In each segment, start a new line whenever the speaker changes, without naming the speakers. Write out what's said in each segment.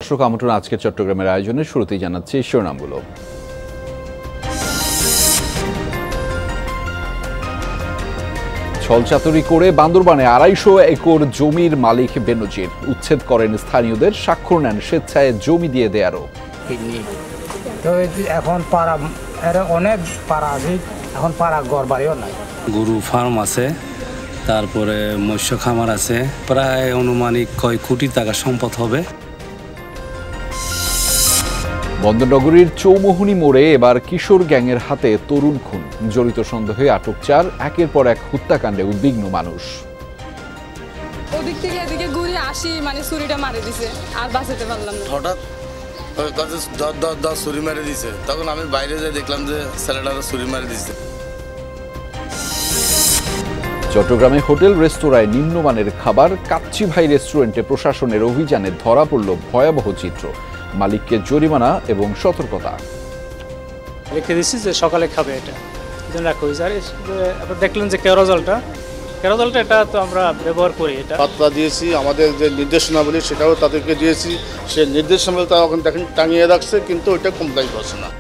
দর্শক আমন্ত্রণ আজকের চট্টগ্রামের আয়োজনে শুরুতেই জানাচ্ছি শিরোনামগুলো। ছলচাতুরি করে বান্দরবানে ২৫০ একর জমির মালিক বেনজির, উচ্ছেদ করেন স্থানীয়দের, স্বাক্ষর নেন স্বেচ্ছায় জমি দিয়ে দেয়ারও।
তো এখন পাড়া অনেক পাড়া আছে, এখন পাড়া ঘর বাড়িও নাই।
গরু ফার্ম আছে, তারপরে মৎস্য খামার আছে, প্রায় অনুমানিক কয় কোটি টাকা সম্পদ হবে।
বন্দরনগরীর চৌমুহনী মোড়ে এবার কিশোর গ্যাংয়ের হাতে তরুণ খুন, জড়িত সন্দেহে আটক ৪, একের পর এক হত্যাকাণ্ডে উদ্বিগ্ন মানুষ।
ওদিক থেকে এদিকে ঘুরে আসি, মানে ছুরিটা মারে দিছে, আর বাঁচাতে পারলাম না।
হঠাৎ ছুরি মারে দিছে, তখন আমি বাইরে যাই দেখলাম যে ছেলেটারও ছুরি মারে দিছে।
চট্টগ্রামে হোটেল রেস্তোরাঁয় নিম্নমানের খাবার, কাচ্চি ভাই রেস্টুরেন্টে প্রশাসনের অভিযানে ধরা পড়ল ভয়াবহ চিত্র, মালিককে জরিমানা এবং সতর্কতা।
লিখে দিচ্ছি যে সকালে খাবে, এটা দেখলেন যে কেরোজলটা এটা তো আমরা ব্যবহার করি, এটা
পাত্রা দিয়েছি, আমাদের যে নির্দেশনাবলী সেটাও তাদেরকে দিয়েছি, সে নির্দেশনাবলী তারা এখন দেখেন টাঙিয়ে রাখছে, কিন্তু ওইটা কমপ্লাই করছে না।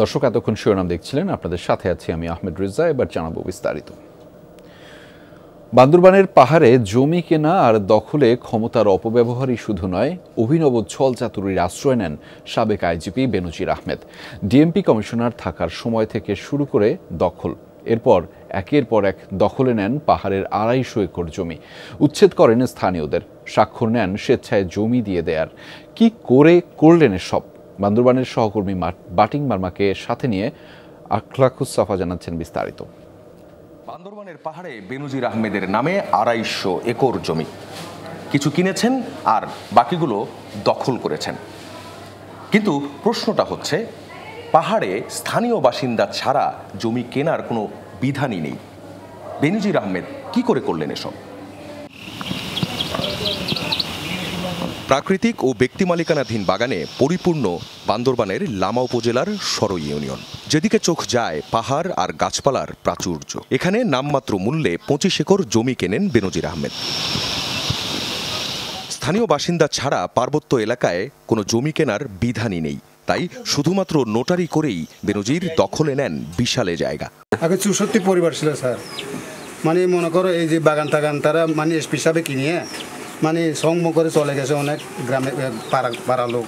দর্শক এতক্ষণ শিরোনাম দেখছিলেন, আপনাদের সাথে আছি আমি আহমেদ রেজা। এবার জানাবো বিস্তারিত। বান্দরবানের পাহাড়ে জমি কেনা আর দখলে ক্ষমতার অপব্যবহারই শুধু নয়, অভিনব ছলচাতুরির আশ্রয় নেন সাবেক আইজিপি বেনজির আহমেদ। ডিএমপি কমিশনার থাকার সময় থেকে শুরু করে দখল, এরপর একের পর এক দখলে নেন পাহাড়ের ২৫০ একর জমি, উচ্ছেদ করেন স্থানীয়দের, স্বাক্ষর নেন স্বেচ্ছায় জমি দিয়ে দেয়ার। কি করে করলেন এসব? বান্দরবানের সহকর্মী বাটিং মার্মাকে সাথে নিয়ে আখলাকুস সাফা জানাচ্ছেন বিস্তারিত।
বান্দরবানের পাহাড়ে বেনজির আহমেদের নামে ২৫০ একর জমি, কিছু কিনেছেন আর বাকিগুলো দখল করেছেন। কিন্তু প্রশ্নটা হচ্ছে, পাহাড়ে স্থানীয় বাসিন্দা ছাড়া জমি কেনার কোনো বিধানই নেই। বেনজির আহমেদ কি করে করলেন এসব? প্রাকৃতিক ও ব্যক্তি মালিকানাধীন বাগানে পরিপূর্ণ বান্দরবানের লামা উপজেলার সরই ইউনিয়ন। যেদিকে চোখ যায় পাহাড় আর গাছপালার প্রাচুর্য। এখানে নামমাত্র মূল্যে ২৫ একর জমি কেনেন বেনজির আহমেদ। স্থানীয় বাসিন্দা ছাড়া পার্বত্য এলাকায় কোনো জমি কেনার বিধানই নেই, তাই শুধুমাত্র নোটারি করেই বেনজির দখলে নেন বিশাল জায়গা।
আগে ৬৪ পরিবার ছিল স্যার, মানে মনে করো এই যে বাগান টাগান তারা মানে এসপি হিসাবে কিনিয়ে মানে সংগ্রহ করে চলে গেছে অনেক গ্রামে পাড়া লোক,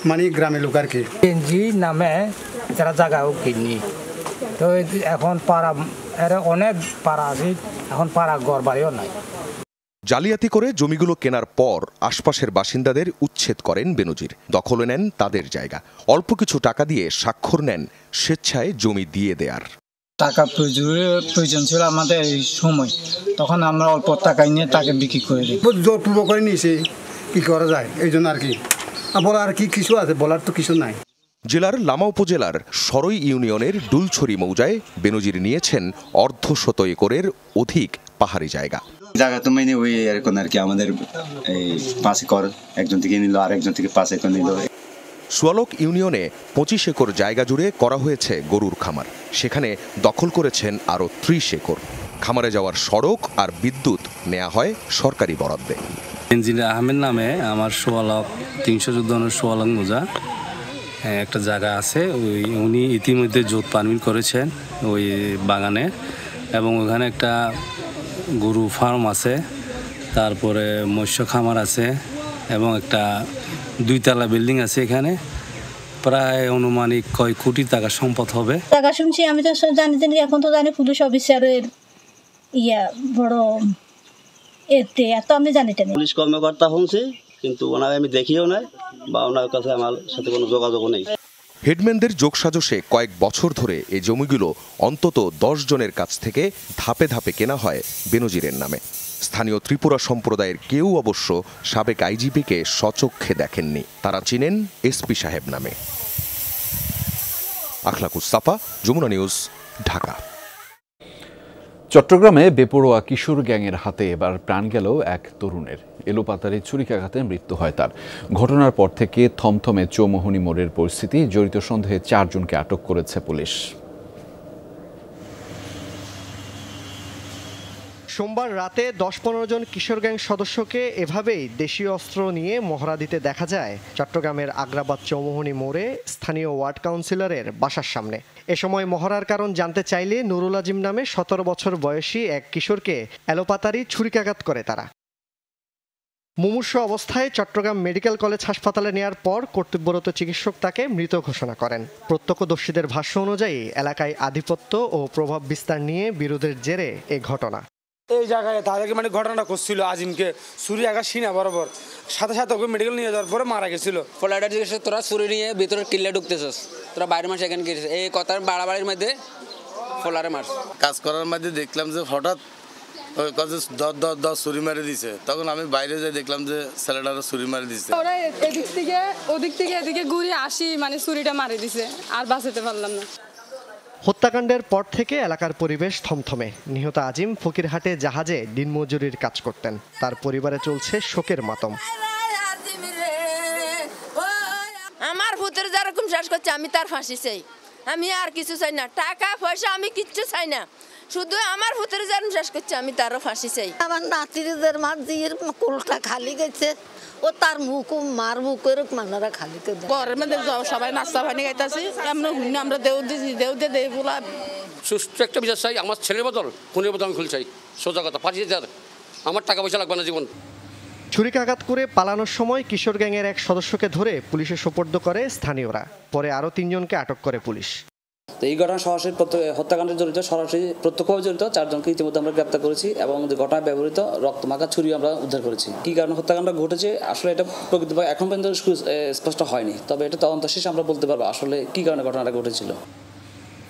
মানে গ্রামের লোক আর কি।
এনজি নামে যারা জায়গাও কিনি, তো এখন পাড়া অনেক পাড়া আছে, এখন পাড়া ঘর বাড়িও নাই।
জালিয়াতি করে জমিগুলো কেনার পর আশপাশের বাসিন্দাদের উচ্ছেদ করেন বেনজির, দখলে নেন তাদের জায়গা। অল্প কিছু টাকা দিয়ে স্বাক্ষর নেন স্বেচ্ছায় জমি দিয়ে দেয়ার।
টাকা প্রয়োজন ছিল আমাদের এই সময়, তখন আমরা অল্প টাকায় নিয়ে তাকে বিক্রি করে দিই।
জোরপূর্বক করে নিয়েছি, কি করা যায় এই জন্য আর কি বলার আর কি কিছু আছে, বলার তো কিছু নাই।
জেলার লামা উপজেলার সরই ইউনিয়নের ডুলছড়ি মৌজায় বেনজির নিয়েছেন ১৫০ একরের অধিক পাহাড়ি জায়গা।
জায়গা তো মানে ওই এরকম আর কি, আমাদের এই ৫ একর একজন থেকে নিল, আর একজন থেকে ৫ একর নিল।
সোয়ালক ইউনিয়নে ২৫ একর জায়গা জুড়ে করা হয়েছে গরুর খামার, সেখানে দখল করেছেন আরও ৩০ একর। খামারে যাওয়ার সড়ক আর বিদ্যুৎ নেওয়া হয় সরকারি বরাদ্দে।
বেনজির আহমেদ নামে আমার সোয়ালক ৩১৪ সোয়ালক মোজা একটা জায়গা আছে, উনি ইতিমধ্যে জোট পারমিট করেছেন ওই বাগানে, এবং ওখানে একটা গরু ফার্ম আছে, তারপরে মৎস্য খামার আছে, এবং একটা ২ তলা বিল্ডিং আছে। এখানে প্রায় অনুমানিক কয় কোটি টাকা সম্পদ হবে।
টাকা শুনছি আমি তো জানি, এখন তো জানি পুলিশ অফিসারের বড় এতে, এত আমি জানি না।
পুলিশ কর্মকর্তা শুনছি, কিন্তু ওনাকে আমি দেখিও নাই বা ওনার কাছে আমার সাথে কোনো যোগাযোগ নেই।
হেডম্যানদের যোগসাজশে কয়েক বছর ধরে এই জমিগুলো অন্তত ১০ জনের কাছ থেকে ধাপে ধাপে কেনা হয় বেনজিরের নামে। স্থানীয় ত্রিপুরা সম্প্রদায়ের কেউ অবশ্য সাবেক আইজিপিকে স্বচক্ষে দেখেননি, তারা চিনেন এসপি সাহেব নামে। আখলাকুস সাফা, যমুনা নিউজ, ঢাকা।
চট্টগ্রামে বেপরোয়া কিশোর গ্যাংয়ের হাতে এবার প্রাণ গেল এক তরুণের। এলোপাতাড়ি ছুরিকাঘাতে মৃত্যু হয় তার। ঘটনার পর থেকে থমথমে চৌমোহনী মোড়ের পরিস্থিতি। জড়িত সন্দেহে 4 জনকে আটক করেছে পুলিশ।
সোমবার রাতে 10-15 জন কিশোর গ্যাং সদস্যকে এভাবেই দেশীয় অস্ত্র নিয়ে মহড়া দিতে দেখা যায় চট্টগ্রামের আগ্রাবাদ চৌমোহনী মোড়ে স্থানীয় ওয়ার্ড কাউন্সিলরের বাসার সামনে। এ সময় মহড়ার কারণ জানতে চাইলে নুরুল আজিম নামে 17 বছর বয়সী এক কিশোরকে এলোপাতাড়ি ছুরিকাঘাত করে তারা। মুমূর্ষ অবস্থায় চট্টগ্রাম মেডিকেল কলেজ হাসপাতালে নেয়ার পর কর্তব্যরত চিকিৎসক তাকে মৃত ঘোষণা করেন। প্রত্যক্ষদর্শীদের ভাষ্য অনুযায়ী এলাকায় আধিপত্য ও প্রভাব বিস্তার নিয়ে বিরোধের জেরে এ ঘটনা।
এই জায়গায় তাদেরকে মানে ঘটনাটা করছিল আজিমকে ছুরি আঘাত সিনা বরাবর, সাথে সাথে ওকে মেডিকেল নিয়ে যাওয়ার পরে মারা গেছিল।
ফলাইটার জিজ্ঞেস তোরা ছুরি নিয়ে ভিতরে কিল্লে ঢুকতেছিস, তোরা বাইরের মাস এখানে গেছিস, এই কথার বাড়াবাড়ির মধ্যে ফলারে মার।
কাজ করার মধ্যে দেখলাম যে হঠাৎ ওই কাজে দশ ছুরি মারি দিছে, তখন আমি বাইরে যাই দেখলাম যে ছেলেটারও ছুরি মারি দিছে।
ওরা এদিক থেকে ওদিক থেকে এদিকে ঘুরে আসি মানে ছুরিটা মারি দিছে, আর বাঁচাতে পারলাম না।
হত্যাকাণ্ডের পর থেকে এলাকার পরিবেশ থমথমে। নিহত আজিম ফকিরহাটে জাহাজে দিনমজুরির কাজ করতেন। তার পরিবারে চলছে শোকের মাতম।
আমার পুত্র যেরকম শেষ করছে আমি তার ফাঁসি চাই, আমি আর কিছু চাই না, টাকা পয়সা আমি কিচ্ছু চাই না, শুধু আমার পুত্র যেরকম শেষ করছে আমি তারও ফাঁসি চাই।
আমার নাতিদের মার দিয়ে কোলটা খালি গেছে, ও তার মুখ মার মুখ এরকম আপনারা খালি
ঘরের মধ্যে সবাই নাস্তা পানি খাইতেছি, আমরা দেউ দিছি, দেউ দিয়ে দেই বলা।
সুস্থ একটা বিচার চাই, আমার ছেলের বদল খুনের বদল আমি খুল চাই, সোজা কথা ফাঁসি দিতে, আমার টাকা পয়সা লাগবে না জীবন।
ছুরিকাঘাত করে পালানোর সময় কিশোর গ্যাংয়ের এক সদস্যকে ধরে পুলিশে সোপর্দ করে স্থানীয়রা। পরে আরও 3 জনকে আটক করে পুলিশ।
তো এই ঘটনা সরাসরি হত্যাকাণ্ডে জড়িত, সরাসরি প্রত্যক্ষভাবে জড়িত 4 জনকে ইতিমধ্যে আমরা গ্রেপ্তার করেছি এবং ঘটনায় ব্যবহৃত রক্তমাখা ছুরি আমরা উদ্ধার করেছি। কি কারণে হত্যাকাণ্ড ঘটেছে আসলে এটা প্রকৃতভাবে এখন পর্যন্ত স্পষ্ট হয়নি, তবে এটা তদন্ত শেষে আমরা বলতে পারবো আসলে কি কারণে ঘটনাটা ঘটেছিল।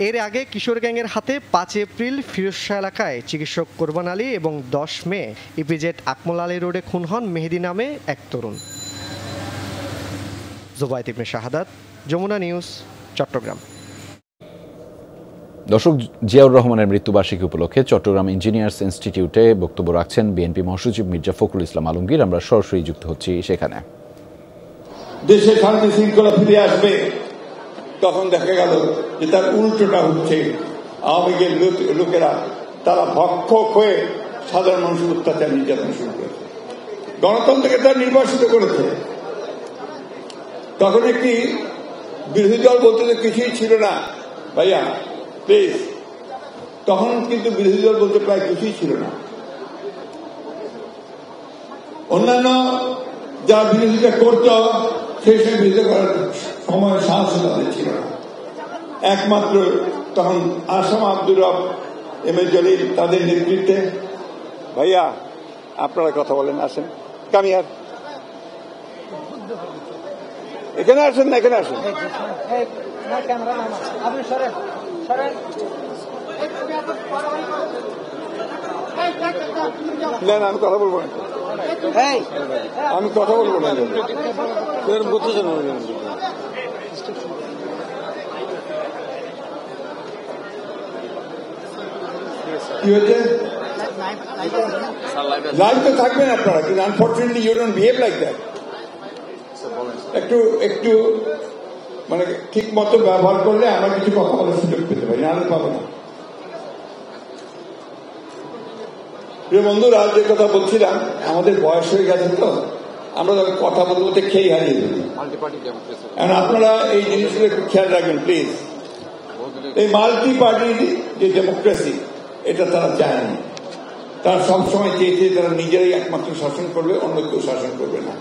এর আগে কিশোর গ্যাংয়ের হাতে 5 এপ্রিল ফিরোজশাহ এলাকায় চিকিৎসক কোরবান আলী এবং 10 মে ইপিজেড আকমল আলী রোডে খুন হন মেহেদি নামে এক তরুণ। জুবায়েত ইবনে শাহাদাত, যমুনা নিউজ, চট্টগ্রাম।
দর্শক, জিয়াউর রহমানের মৃত্যুবার্ষিকী উপলক্ষে চট্টগ্রাম ইঞ্জিনিয়ার্স ইনস্টিটিউটে বক্তব্য রাখছেন বিএনপি মহাসচিব মির্জা ফখরুল ইসলাম আলমগীর। আমরা সরাসরি যুক্ত হচ্ছি সেখানে।
দেশে শান্তি শৃঙ্খলা ফিরে আসবে, তখন দেখা গেল যে তার উল্টোটা হচ্ছে। আওয়ামী লীগের লোকেরা তারা ভক্ষক হয়ে সাধারণ মানুষের অত্যাচার নির্যাতন শুরু করেছে, গণতন্ত্রকে তারা নির্বাসিত করেছে। তখন একটি বিরোধী দল বলতে তো কিছুই ছিল না ভাইয়া প্লিজ, তখন কিন্তু বিরোধী দল বলতে প্রায় কিছুই ছিল না। অন্যান্য যারা বিরোধিতা করত সেই সময় বিরোধিতা করার সময় সাহস তাদের ছিল না। একমাত্র তখন আসাম আব্দুর রব, এম এ জলিল তাদের নেতৃত্বে। ভাইয়া আপনারা কথা বলেন, আসেন, কামিয়ার এখানে আসেন না, এখানে আসেন। না না, আমি কথা বলবো না, আমি কথা বলবো না। কি হচ্ছে? লাইভ তো থাকবেন আপনারা, কিন্তু unfortunately you don't behave like that. একটু মানে ঠিক মতো ব্যবহার করলে আমরা কিছু কথা বলার সুযোগ পেতে পারি, নাহলে পাবো না। প্রিয় বন্ধুরা, যে কথা বলছিলাম, আমাদের বয়স হয়ে গেছে তো আমরা কথা বলতে বলতে খেয়ে হারিয়ে দেবো। আপনারা এই জিনিসগুলো একটু খেয়াল রাখবেন প্লিজ। এই মাল্টি পার্টি যে ডেমোক্রেসি, এটা তারা চায় না। তারা সবসময় চেয়েছে তারা নিজেরাই একমাত্র শাসন করবে, অন্য কেউ শাসন করবে না,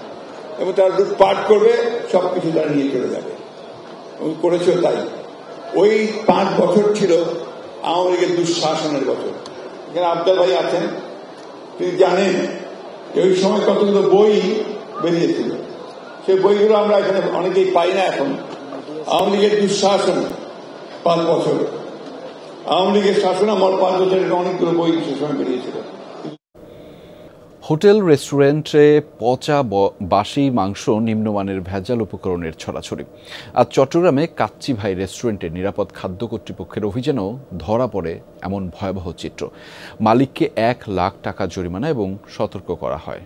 এবং তারা লুটপাট করবে, সবকিছু তারা নিয়ে চলে যাবে। করেছেও তাই। ওই 5 বছর ছিল আওয়ামী লীগের দুঃশাসনের বছর। এখানে আবদার ভাই আছেন, তিনি জানেন যে ওই সময় কতগুলো বই বেরিয়েছিল। সেই বইগুলো আমরা এখানে অনেকেই পাই না এখন। আওয়ামী লীগের দুঃশাসন 5 বছর, আওয়ামী লীগের শাসন আমার 5 বছরের অনেকগুলো বই সে সময় বেরিয়েছিল।
হোটেল রেস্টুরেন্টে পচা বাসি মাংস, নিম্নমানের ভেজাল উপকরণের ছড়াছড়ি। আজ চট্টগ্রামে কাচ্চি ভাই রেস্টুরেন্টে নিরাপদ খাদ্য কর্তৃপক্ষের অভিযানেও ধরা পড়ে এমন ভয়াবহ চিত্র। মালিককে 1 লাখ টাকা জরিমানা এবং সতর্ক করা হয়।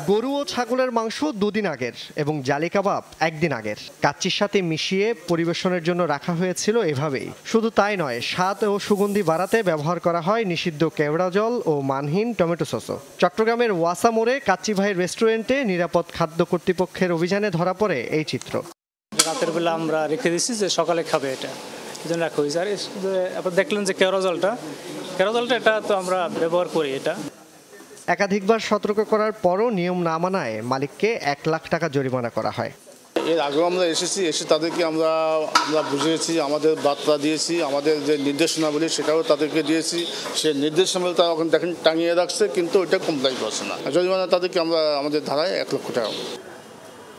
গরু ও ছাগলের মাংস 2 দিন আগের এবং জালি কাবাব 1 দিন আগের কাচ্চির সাথে মিশিয়ে পরিবেশনের জন্য রাখা হয়েছিল এভাবেই। শুধু তাই নয়, স্বাদ ও সুগন্ধি বাড়াতে ব্যবহার করা হয় নিষিদ্ধ কেওড়া জল ও মানহীন টমেটো সসও। চট্টগ্রামের ওয়াসা মোড়ে কাচ্চি ভাই রেস্টুরেন্টে নিরাপদ খাদ্য কর্তৃপক্ষের অভিযানে ধরা পড়ে এই চিত্র।
রাতের বেলা আমরা রেখে দিচ্ছি যে সকালে খাবে, এটা এই জন্য রাখা হয়েছে। আর আপনার দেখলেন যে কেওড়া জলটা এটা তো আমরা ব্যবহার করি। এটা
একাধিকবার সতর্ক করার পরও নিয়ম না মানায় মালিককে 1 লাখ টাকা জরিমানা করা হয়।
এর আগেও আমরা এসে তাদেরকে আমরা বুঝিয়েছি, আমাদের বার্তা দিয়েছি, আমাদের যে নির্দেশনাবলী সেটাও তাদেরকে দিয়েছি। সেই নির্দেশনাবলী তারা ওখানে দেখেন টাঙিয়ে রাখছে, কিন্তু ওইটা কমপ্লাই করছে না। জরিমানা তাদেরকে আমরা আমাদের ধারায় 1 লক্ষ টাকা।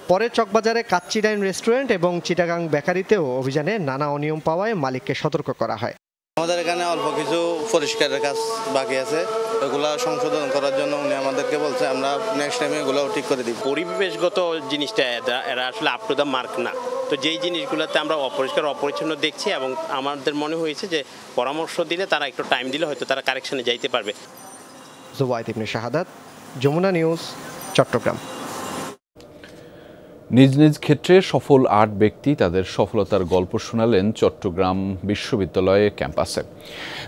পরে চকবাজারে কাচ্চি ডাইন রেস্টুরেন্ট এবং চিটাগাং বেকারিতেও অভিযানে নানা অনিয়ম পাওয়ায় মালিককে সতর্ক করা হয়।
আমাদের এখানে অল্প কিছু পরিষ্কারের কাজ বাকি আছে, ওগুলো সংশোধন করার জন্য উনি আমাদেরকে বলছে, আমরা নেক্সট টাইমে এগুলো ঠিক করে দিই।
পরিবেশগত জিনিসটা এরা আসলে আপ টু দ্য মার্ক না, তো যেই জিনিসগুলোতে আমরা অপরিষ্কার অপরিচ্ছন্ন দেখছি এবং আমাদের মনে হয়েছে যে পরামর্শ দিলে তারা একটু টাইম দিলে হয়তো তারা কারেকশনে যাইতে পারবে।
জুবাইদ ইবনে শাহাদাত, যমুনা নিউজ, চট্টগ্রাম।
নিজ নিজ ক্ষেত্রে সফল 8 ব্যক্তি তাদের সফলতার গল্প শোনালেন চট্টগ্রাম বিশ্ববিদ্যালয় ক্যাম্পাসে।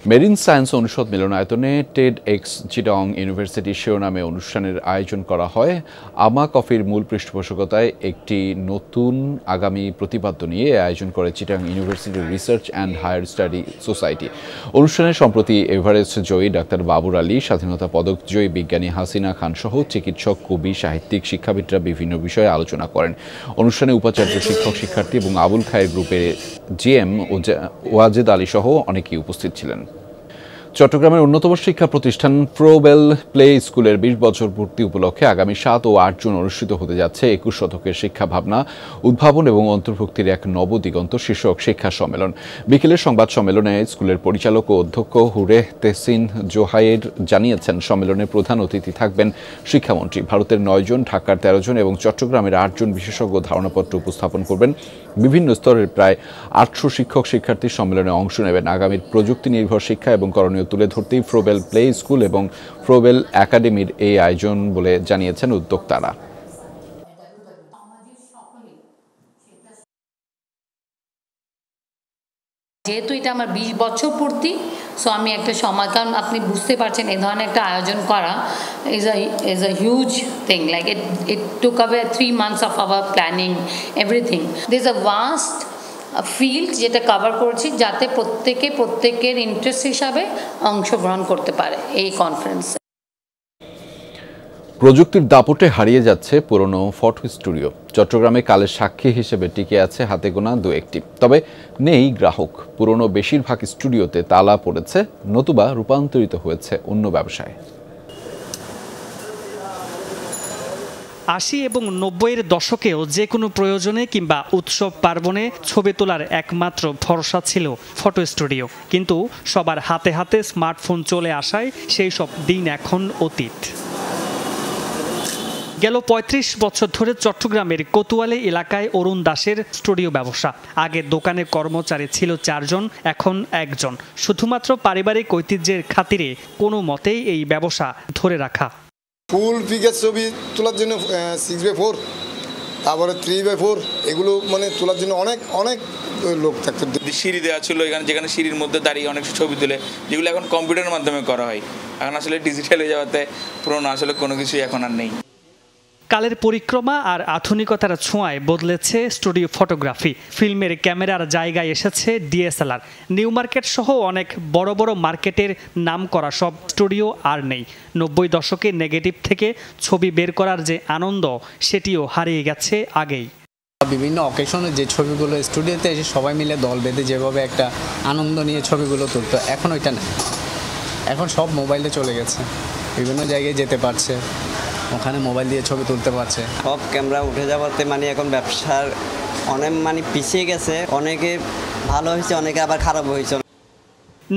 মেরিন সায়েন্স অনুষদ মিলনায়তনে টেড এক্স চিটাগং ইউনিভার্সিটি শিরোনামে অনুষ্ঠানের আয়োজন করা হয়। আমা কফির মূল পৃষ্ঠপোষকতায় একটি নতুন আগামী প্রতিপাদ্য নিয়ে আয়োজন করে Chittagong university research and higher study society. অনুষ্ঠানে সম্প্রতি এভারেস্ট জয়ী ডাক্তার বাবুর আলী, স্বাধীনতা পদক জয়ী বিজ্ঞানী হাসিনা খান সহ চিকিৎসক, কবি, সাহিত্যিক, শিক্ষাবিদরা বিভিন্ন বিষয়ে আলোচনা করেন। অনুষ্ঠানে উপাচার্য, শিক্ষক, শিক্ষার্থী এবং আবুল খায়ের গ্রুপের জিএম ওয়াজেদ আলী সহ অনেকেই উপস্থিত ছিলেন। চট্টগ্রামের অন্যতম শিক্ষা প্রতিষ্ঠান প্রোবেল প্লে স্কুলের 20 বছর পূর্তি উপলক্ষে আগামী 7 ও 8 জুন অনুষ্ঠিত হতে যাচ্ছে 21 শতকের শিক্ষা ভাবনা, উদ্ভাবন এবং অন্তর্ভুক্তির এক নবদিগন্ত শীর্ষক শিক্ষা সম্মেলন। বিকেলের সংবাদ সম্মেলনে স্কুলের পরিচালক ও অধ্যক্ষ হুরে তেহসিন জোহায়ের জানিয়েছেন, সম্মেলনে প্রধান অতিথি থাকবেন শিক্ষামন্ত্রী। ভারতের 9 জন, ঢাকার 13 জন এবং চট্টগ্রামের 8 জন বিশেষজ্ঞ ধারণাপত্র উপস্থাপন করবেন। বিভিন্ন স্তরের প্রায় 800 শিক্ষক শিক্ষার্থী সম্মেলনে অংশ নেবেন। আগামীর প্রযুক্তি নির্ভর শিক্ষা এবং করণীয় তুলে ধরতেই প্রোবেল প্লে স্কুল এবং প্রোবেল একাডেমির এই আয়োজন বলে জানিয়েছেন উদ্যোক্তারা।
যেহেতু এটা আমার 20 বছর পূর্তি, সো আমি একটা সময়, কারণ আপনি বুঝতে পারছেন এই ধরনের একটা আয়োজন করা is a huge thing, like it took away 3 months of our planning, everything. There's a vast field যেটা কভার করছি, যাতে প্রত্যেকের ইন্টারেস্ট হিসাবে অংশগ্রহণ করতে পারে এই কনফারেন্সে।
প্রযুক্তির দাপটে হারিয়ে যাচ্ছে পুরনো ফটো স্টুডিও। চট্টগ্রামে কালের সাক্ষী হিসেবে টিকে আছে হাতে গোনা 2-1টি, তবে নেই গ্রাহক। পুরনো বেশিরভাগ স্টুডিওতে তালা পড়েছে, নতুবা রূপান্তরিত হয়েছে অন্য ব্যবসায়।
80 এবং 90-এর দশকেও যে কোনো প্রয়োজনে কিংবা উৎসব পার্বণে ছবি তোলার একমাত্র ভরসা ছিল ফটো স্টুডিও। কিন্তু সবার হাতে হাতে স্মার্টফোন চলে আসায় সেই সব দিন এখন অতীত। গেল 35 বছর ধরে চট্টগ্রামের কোতোয়ালি এলাকায় অরুণ দাসের স্টুডিও ব্যবসা। আগে দোকানে কর্মচারী ছিল 4 জন, এখন 1 জন। শুধুমাত্র পারিবারিক ঐতিহ্যের খাতিরে কোনো মতেই এই ব্যবসা ধরে রাখা।
ফুল ফিগার ছবি তোলার জন্য 6x4, তারপরে 3x4, এগুলো মানে তোলার জন্য অনেক লোক থাকতো।
সিঁড়ি দেওয়া ছিল এখানে, যেখানে সিঁড়ির মধ্যে দাঁড়িয়ে অনেক ছবি তুলে, যেগুলো এখন কম্পিউটারের মাধ্যমে করা হয়। এখন আসলে ডিজিটাল হয়ে যাওয়াতে পুরোনো আসলে কোনো কিছুই এখন আর নেই।
কালের পরিক্রমা আর আধুনিকতার ছোঁয়ায় বদলেছে স্টুডিও ফটোগ্রাফি। ফিল্মের ক্যামেরার জায়গায় এসেছে ডিএসএলআর। নিউ মার্কেট সহ অনেক বড় বড় মার্কেটের নাম করা সব স্টুডিও আর নেই। 90 দশকে নেগেটিভ থেকে ছবি বের করার যে আনন্দ, সেটিও হারিয়ে গেছে আগেই।
বিভিন্ন অকেশনে যে ছবিগুলো স্টুডিওতে এসে সবাই মিলে দল বেঁধে যেভাবে একটা আনন্দ নিয়ে ছবিগুলো তুলতো, এখন ওইটা নেই। এখন সব মোবাইলে চলে গেছে, বিভিন্ন জায়গায় যেতে পারছে, ওখানে মোবাইল দিয়ে ছবি তুলতে পারছে।
সব ক্যামেরা উঠে যাওয়াতে মানে এখন ব্যবসার অনেক মানে পিছিয়ে গেছে। অনেকে ভালো হয়েছে, অনেকে আবার খারাপ হয়েছে।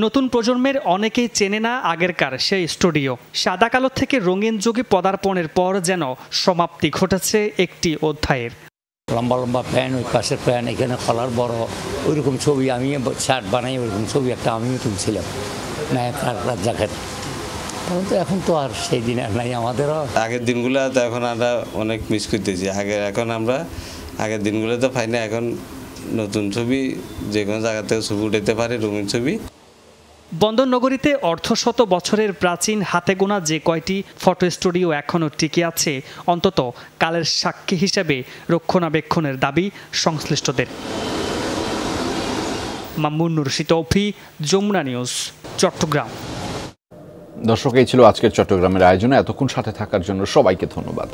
নতুন প্রজন্মের অনেকেই চেনে না আগেরকার সেই স্টুডিও। সাদা কালো থেকে রঙিন যুগে পদার্পণের পর যেন সমাপ্তি ঘটেছে একটি অধ্যায়ের।
লম্বা লম্বা প্যান, ওই পাশের প্যান, এখানে কলার বড়, ওইরকম ছবি আমি শার্ট বানাই, ওইরকম ছবি একটা আমিও তুলছিলাম, নায়ক আর জ্যাকেট। তো এখন তো আর সেই দিন আর নাই আমাদেরও।
আগের দিনগুলো তো এখন আমরা অনেক মিস করতেছি। এখন আমরা আগের দিনগুলো তো পাই না। এখন নতুন ছবি যে কোনো জায়গা থেকে ছবি উঠাতে পারে, রঙিন ছবি।
বন্দর নগরীতে অর্ধশত বছরের প্রাচীন হাতে গোনা যে কয়টি ফটো স্টুডিও এখনও টিকে আছে, অন্তত কালের সাক্ষী হিসেবে রক্ষণাবেক্ষণের দাবি সংশ্লিষ্টদের। মামুন রশিদ তৌফি, যমুনা নিউজ, চট্টগ্রাম।
দর্শক, এই ছিল আজকের চট্টগ্রামের আয়োজনে। এতক্ষণ সাথে থাকার জন্য সবাইকে ধন্যবাদ।